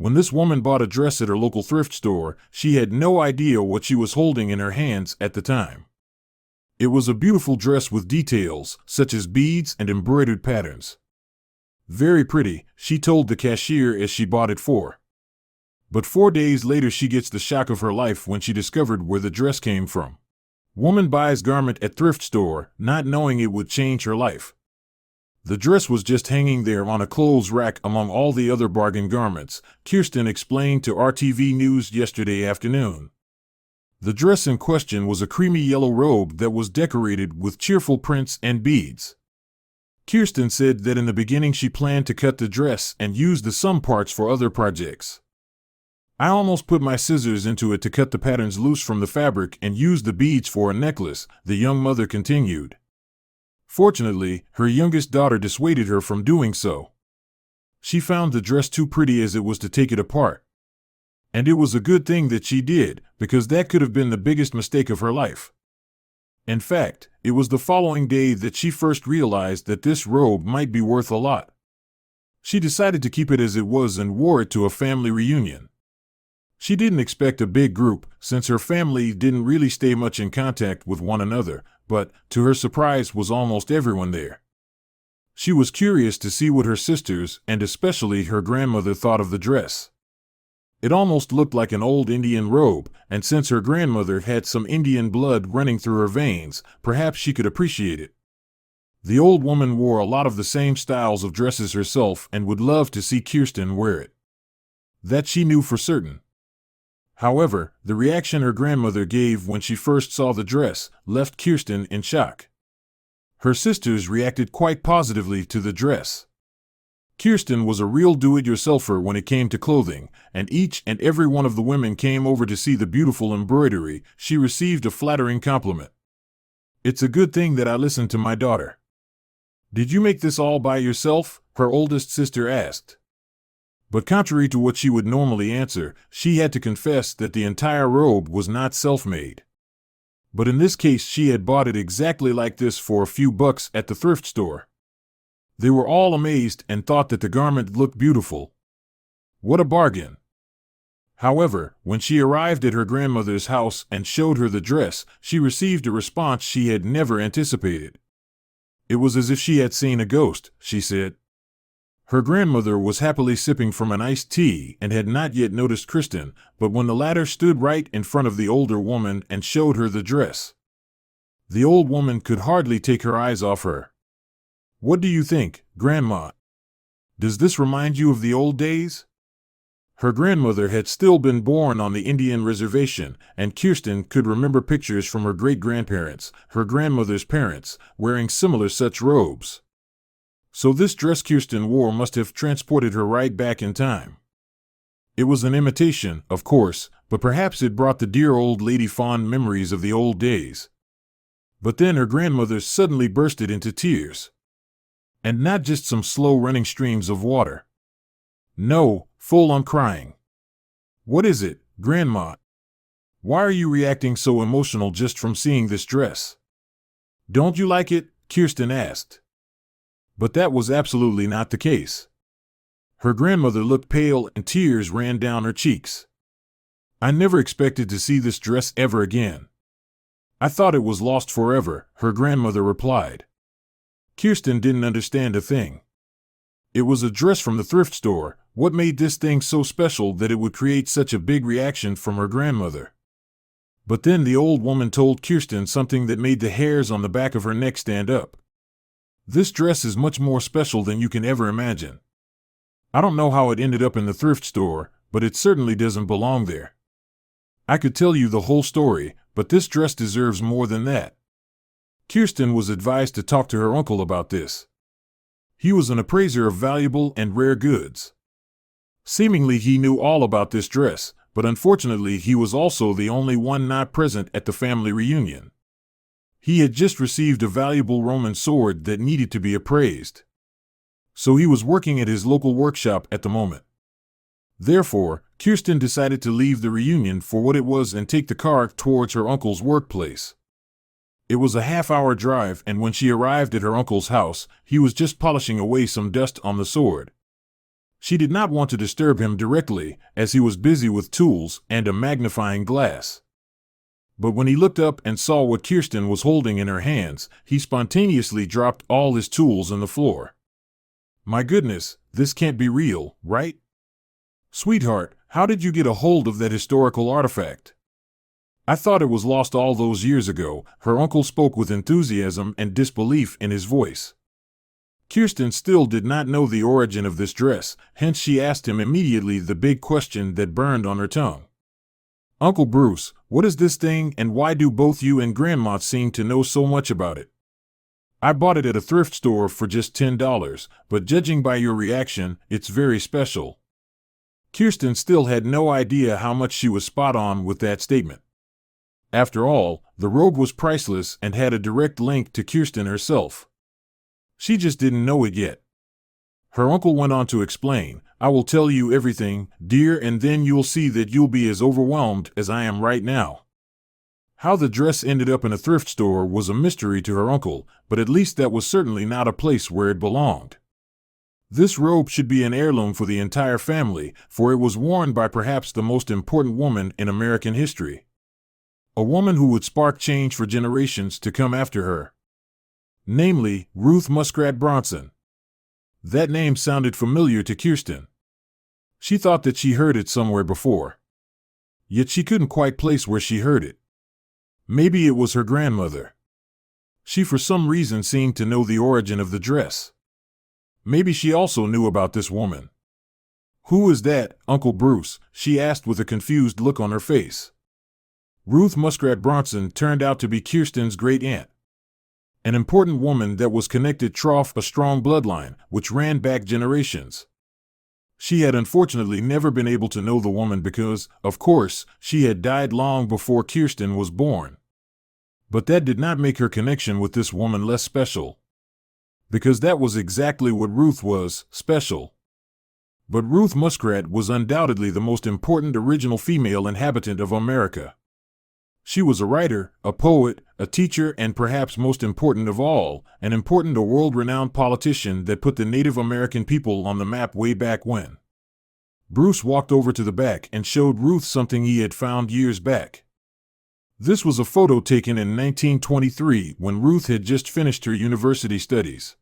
When this woman bought a dress at her local thrift store, she had no idea what she was holding in her hands at the time. It was a beautiful dress with details, such as beads and embroidered patterns. Very pretty, she told the cashier as she bought it for. But 4 days later she gets the shock of her life when she discovered where the dress came from. Woman buys garment at thrift store, not knowing it would change her life. The dress was just hanging there on a clothes rack among all the other bargain garments, Kirsten explained to RTV News yesterday afternoon. The dress in question was a creamy yellow robe that was decorated with cheerful prints and beads. Kirsten said that in the beginning she planned to cut the dress and use the some parts for other projects. I almost put my scissors into it to cut the patterns loose from the fabric and use the beads for a necklace, the young mother continued. Fortunately, her youngest daughter dissuaded her from doing so. She found the dress too pretty as it was to take it apart. And it was a good thing that she did, because that could have been the biggest mistake of her life. In fact, it was the following day that she first realized that this robe might be worth a lot. She decided to keep it as it was and wore it to a family reunion. She didn't expect a big group, since her family didn't really stay much in contact with one another, but, to her surprise, was almost everyone there. She was curious to see what her sisters, and especially her grandmother, thought of the dress. It almost looked like an old Indian robe, and since her grandmother had some Indian blood running through her veins, perhaps she could appreciate it. The old woman wore a lot of the same styles of dresses herself and would love to see Kirsten wear it. That she knew for certain. However, the reaction her grandmother gave when she first saw the dress left Kirsten in shock. Her sisters reacted quite positively to the dress. Kirsten was a real do-it-yourselfer when it came to clothing, and each and every one of the women came over to see the beautiful embroidery. She received a flattering compliment. "It's a good thing that I listened to my daughter." "Did you make this all by yourself?" her oldest sister asked. But contrary to what she would normally answer, she had to confess that the entire robe was not self-made. But in this case she had bought it exactly like this for a few bucks at the thrift store. They were all amazed and thought that the garment looked beautiful. What a bargain! However, when she arrived at her grandmother's house and showed her the dress, she received a response she had never anticipated. It was as if she had seen a ghost, she said. Her grandmother was happily sipping from an iced tea and had not yet noticed Kirsten, but when the latter stood right in front of the older woman and showed her the dress, the old woman could hardly take her eyes off her. "What do you think, Grandma? Does this remind you of the old days?" Her grandmother had still been born on the Indian reservation, and Kirsten could remember pictures from her great-grandparents, her grandmother's parents, wearing similar such robes. So this dress Kirsten wore must have transported her right back in time. It was an imitation, of course, but perhaps it brought the dear old lady fond memories of the old days. But then her grandmother suddenly bursted into tears. And not just some slow-running streams of water. No, full-on crying. "What is it, Grandma? Why are you reacting so emotional just from seeing this dress? Don't you like it?" Kirsten asked. But that was absolutely not the case. Her grandmother looked pale and tears ran down her cheeks. "I never expected to see this dress ever again. I thought it was lost forever," her grandmother replied. Kirsten didn't understand a thing. It was a dress from the thrift store. What made this thing so special that it would create such a big reaction from her grandmother? But then the old woman told Kirsten something that made the hairs on the back of her neck stand up. "This dress is much more special than you can ever imagine. I don't know how it ended up in the thrift store, but it certainly doesn't belong there. I could tell you the whole story, but this dress deserves more than that." Kirsten was advised to talk to her uncle about this. He was an appraiser of valuable and rare goods. Seemingly he knew all about this dress, but unfortunately he was also the only one not present at the family reunion. He had just received a valuable Roman sword that needed to be appraised. So he was working at his local workshop at the moment. Therefore, Kirsten decided to leave the reunion for what it was and take the car towards her uncle's workplace. It was a half-hour drive, and when she arrived at her uncle's house, he was just polishing away some dust on the sword. She did not want to disturb him directly, as he was busy with tools and a magnifying glass. But when he looked up and saw what Kirsten was holding in her hands, he spontaneously dropped all his tools on the floor. "My goodness, this can't be real, right? Sweetheart, how did you get a hold of that historical artifact?" "I thought it was lost all those years ago," her uncle spoke with enthusiasm and disbelief in his voice. Kirsten still did not know the origin of this dress, hence she asked him immediately the big question that burned on her tongue. "Uncle Bruce, what is this thing and why do both you and Grandma seem to know so much about it?" "I bought it at a thrift store for just $10, but judging by your reaction, it's very special." Kirsten still had no idea how much she was spot on with that statement. After all, the robe was priceless and had a direct link to Kirsten herself. She just didn't know it yet. Her uncle went on to explain, "I will tell you everything, dear, and then you'll see that you'll be as overwhelmed as I am right now." How the dress ended up in a thrift store was a mystery to her uncle, but at least that was certainly not a place where it belonged. This robe should be an heirloom for the entire family, for it was worn by perhaps the most important woman in American history. A woman who would spark change for generations to come after her. Namely, Ruth Muskrat Bronson. That name sounded familiar to Kirsten. She thought that she heard it somewhere before. Yet she couldn't quite place where she heard it. Maybe it was her grandmother. She for some reason seemed to know the origin of the dress. Maybe she also knew about this woman. "Who is that, Uncle Bruce?" she asked with a confused look on her face. Ruth Muskrat Bronson turned out to be Kirsten's great-aunt. An important woman that was connected through a strong bloodline, which ran back generations. She had unfortunately never been able to know the woman because, of course, she had died long before Kirsten was born. But that did not make her connection with this woman less special. Because that was exactly what Ruth was, special. But Ruth Muskrat was undoubtedly the most important original female inhabitant of America. She was a writer, a poet, a teacher, and perhaps most important of all, a world-renowned politician that put the Native American people on the map way back when. Bruce walked over to the back and showed Ruth something he had found years back. This was a photo taken in 1923 when Ruth had just finished her university studies.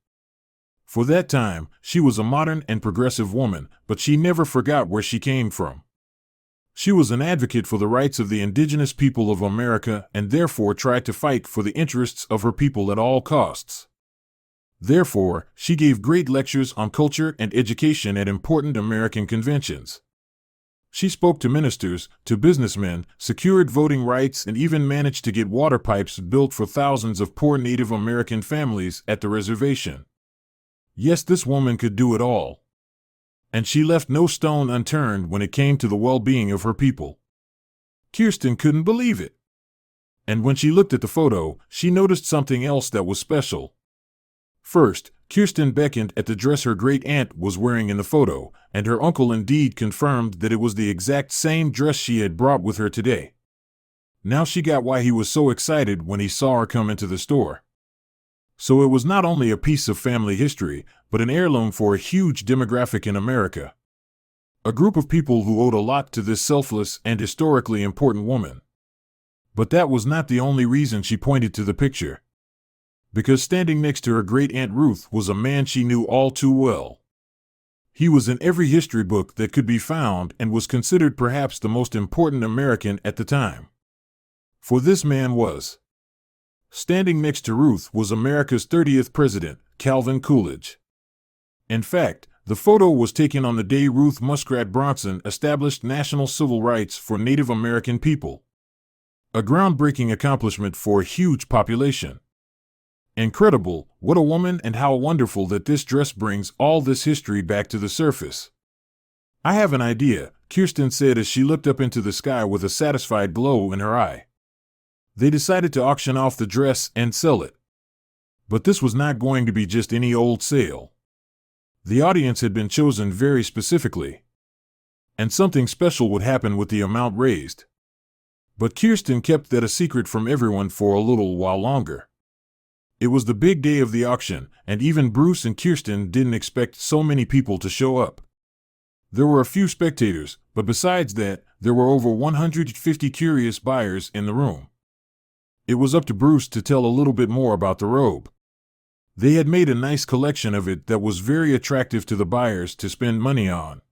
For that time, she was a modern and progressive woman, but she never forgot where she came from. She was an advocate for the rights of the indigenous people of America and therefore tried to fight for the interests of her people at all costs. Therefore, she gave great lectures on culture and education at important American conventions. She spoke to ministers, to businessmen, secured voting rights, and even managed to get water pipes built for thousands of poor Native American families at the reservation. Yes, this woman could do it all. And she left no stone unturned when it came to the well-being of her people. Kirsten couldn't believe it. And when she looked at the photo, she noticed something else that was special. First, Kirsten beckoned at the dress her great-aunt was wearing in the photo, and her uncle indeed confirmed that it was the exact same dress she had brought with her today. Now she got why he was so excited when he saw her come into the store. So it was not only a piece of family history, but an heirloom for a huge demographic in America. A group of people who owed a lot to this selfless and historically important woman. But that was not the only reason she pointed to the picture. Because standing next to her great-aunt Ruth was a man she knew all too well. He was in every history book that could be found and was considered perhaps the most important American at the time. For this man was. Standing next to Ruth was America's 30th president, Calvin Coolidge. In fact, the photo was taken on the day Ruth Muskrat Bronson established national civil rights for Native American people. A groundbreaking accomplishment for a huge population. Incredible, what a woman, and how wonderful that this dress brings all this history back to the surface. "I have an idea," Kirsten said as she looked up into the sky with a satisfied glow in her eye. They decided to auction off the dress and sell it. But this was not going to be just any old sale. The audience had been chosen very specifically. And something special would happen with the amount raised. But Kirsten kept that a secret from everyone for a little while longer. It was the big day of the auction, and even Bruce and Kirsten didn't expect so many people to show up. There were a few spectators, but besides that, there were over 150 curious buyers in the room. It was up to Bruce to tell a little bit more about the robe. They had made a nice collection of it that was very attractive to the buyers to spend money on.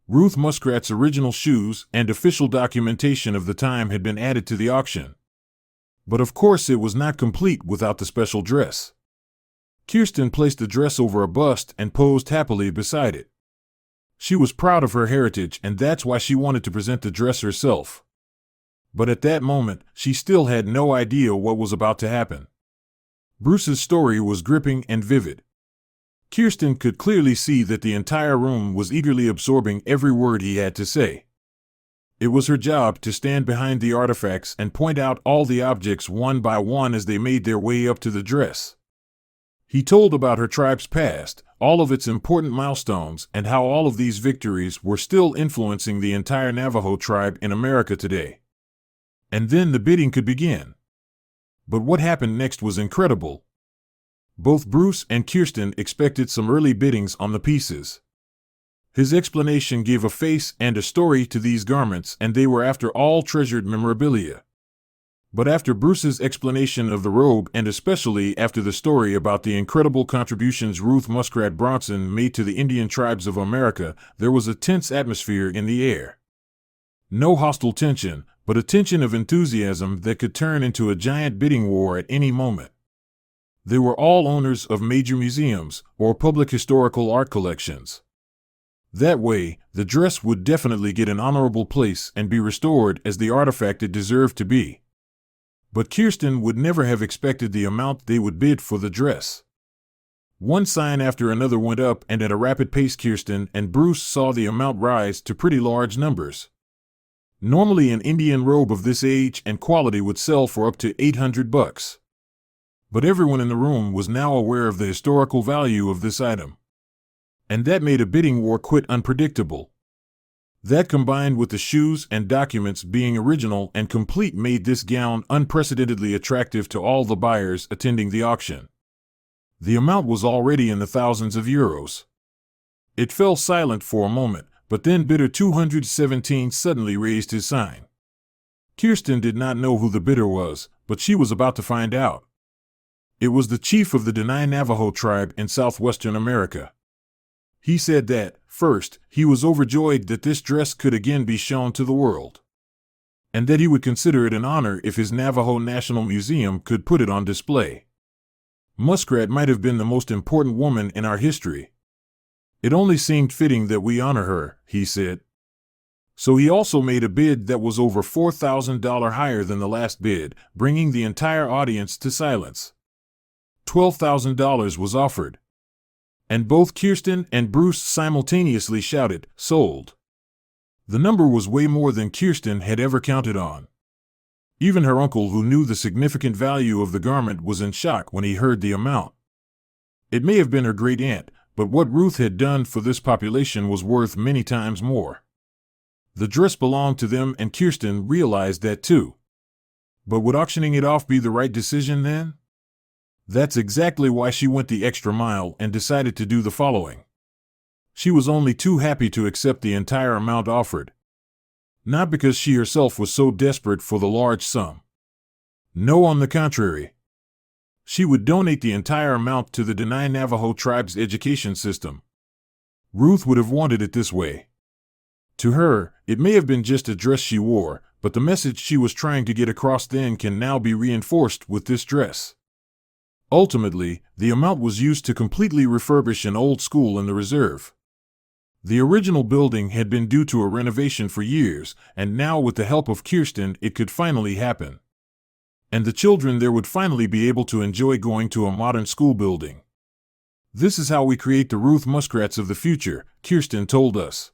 Ruth Muskrat's original shoes and official documentation of the time had been added to the auction. But of course it was not complete without the special dress. Kirsten placed the dress over a bust and posed happily beside it. She was proud of her heritage, and that's why she wanted to present the dress herself. But at that moment, she still had no idea what was about to happen. Bruce's story was gripping and vivid. Kirsten could clearly see that the entire room was eagerly absorbing every word he had to say. It was her job to stand behind the artifacts and point out all the objects one by one as they made their way up to the dress. He told about her tribe's past, all of its important milestones, and how all of these victories were still influencing the entire Navajo tribe in America today. And then the bidding could begin. But what happened next was incredible. Both Bruce and Kirsten expected some early biddings on the pieces. His explanation gave a face and a story to these garments, and they were after all treasured memorabilia. But after Bruce's explanation of the robe, and especially after the story about the incredible contributions Ruth Muskrat Bronson made to the Indian tribes of America, there was a tense atmosphere in the air. No hostile tension, but a tension of enthusiasm that could turn into a giant bidding war at any moment. They were all owners of major museums or public historical art collections. That way, the dress would definitely get an honorable place and be restored as the artifact it deserved to be. But Kirsten would never have expected the amount they would bid for the dress. One sign after another went up, and at a rapid pace Kirsten and Bruce saw the amount rise to pretty large numbers. Normally an Indian robe of this age and quality would sell for up to $800. But everyone in the room was now aware of the historical value of this item. And that made a bidding war quite unpredictable. That, combined with the shoes and documents being original and complete, made this gown unprecedentedly attractive to all the buyers attending the auction. The amount was already in the thousands of euros. It fell silent for a moment, but then bidder 217 suddenly raised his sign. Kirsten did not know who the bidder was, but she was about to find out. It was the chief of the Denai Navajo tribe in southwestern America. He said that, first, he was overjoyed that this dress could again be shown to the world, and that he would consider it an honor if his Navajo National Museum could put it on display. Muskrat might have been the most important woman in our history. It only seemed fitting that we honor her, he said. So he also made a bid that was over $4,000 higher than the last bid, bringing the entire audience to silence. $12,000 was offered. And both Kirsten and Bruce simultaneously shouted, "Sold." The number was way more than Kirsten had ever counted on. Even her uncle, who knew the significant value of the garment, was in shock when he heard the amount. It may have been her great aunt, but what Ruth had done for this population was worth many times more. The dress belonged to them, and Kirsten realized that too. But would auctioning it off be the right decision then? That's exactly why she went the extra mile and decided to do the following. She was only too happy to accept the entire amount offered. Not because she herself was so desperate for the large sum. No, on the contrary. She would donate the entire amount to the Denai Navajo tribe's education system. Ruth would have wanted it this way. To her, it may have been just a dress she wore, but the message she was trying to get across then can now be reinforced with this dress. Ultimately, the amount was used to completely refurbish an old school in the reserve. The original building had been due to a renovation for years, and now with the help of Kirsten it could finally happen. And the children there would finally be able to enjoy going to a modern school building. This is how we create the Ruth Muskrats of the future, Kirsten told us.